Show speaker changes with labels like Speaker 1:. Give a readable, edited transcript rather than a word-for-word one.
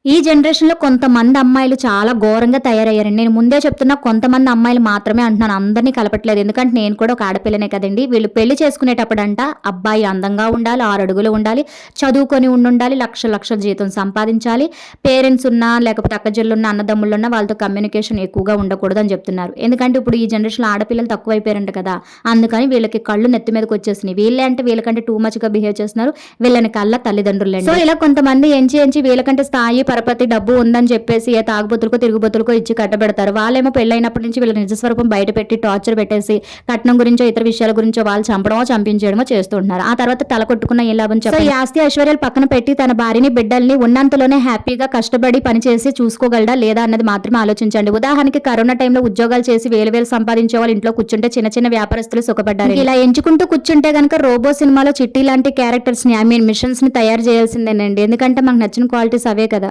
Speaker 1: ఈ జనరేషన్‌లో కొంతమంది అమ్మాయిలు చాలా ఘోరంగా తయారయ్యారండి. నేను ముందే చెప్తున్నా కొంతమంది అమ్మాయిలు మాత్రమే అంటున్నాను. అందరిని కలపట్లేదు. ఎందుకంటే నేను కూడా ఒక ఆడపిల్లనే కదండీ! వీళ్ళు పెళ్లి చేసుకునేటప్పుడంట అబ్బాయి అందంగా ఉండాలి, 6 అడుగులు ఉండాలి, చదువుకొని ఉండుండాలి, లక్షల లక్షల జీతం సంపాదించాలి, పేరెంట్స్ ఉన్నా, లేకపోతే అక్కచెల్లున్న, అన్నదమ్ముళ్ళున్నా వాళ్ళతో కమ్యూనికేషన్ ఎక్కువగా ఉండకూడదని చెప్తున్నారు. ఎందుకంటే ఇప్పుడు ఈ జనరేషన్‌లో ఆడపిల్లలు తక్కువైపోయారంట కదా! అందుకని వీళ్ళకి కళ్ళు నెత్తి మీదకొచ్చేసినాయి. వీళ్ళే అంటే వీళ్ళకంటే టూ మచ్‌గా బిహేవ్ చేస్తున్నారు. వీళ్ళని కళ్ళ తల్లిదండ్రులండి. సో, ఇలా కొంతమంది ఎంచి ఎంచి వీళ్ళకంటే స్థాయి, పరపతి, డబ్బు ఉందని చెప్పేసి ఏ తాగుబోతులకో, తిరుగుబోతులకో ఇచ్చి కట్టబెడతారు. వాళ్ళేమో పెళ్లయినప్పటి నుంచి వీళ్ళ నిజ స్వరూపం బయట పెట్టి టార్చర్ పెట్టేసి కట్నం గురించో, ఇతర విషయాల గురించో వాళ్ళు చంపడమో, చంపించేయడమో చేస్తూ ఉంటున్నారు. ఆ తర్వాత తల కొట్టుకున్న ఏం లాభం చెప్పండి. సో, ఈ ఆస్తి ఐశ్వర్యాలు పక్కన పెట్టి తన భార్యని, బిడ్డల్ని ఉన్నంతలోనే హ్యాపీగా కష్టపడి పనిచేసి చూసుకోగలడా లేదా అన్నది మాత్రమే ఆలోచించండి. ఉదాహరణకి కరోనా టైంలో ఉద్యోగాలు చేసి వేలు వేలు సంపాదించే వాళ్ళు ఇంట్లో కూర్చుంటే చిన్న చిన్న వ్యాపారస్తులు సుఖపడ్డారు. ఇలా ఎంచుకుంటూ కూర్చుంటే గనక రోబో సినిమాలో చిట్టి లాంటి క్యారెక్టర్స్ ని మిషన్స్ ని తయారు చేయాల్సిందేనండి. ఎందుకంటే మనకు నచ్చిన క్వాలిటీస్ అవే కదా.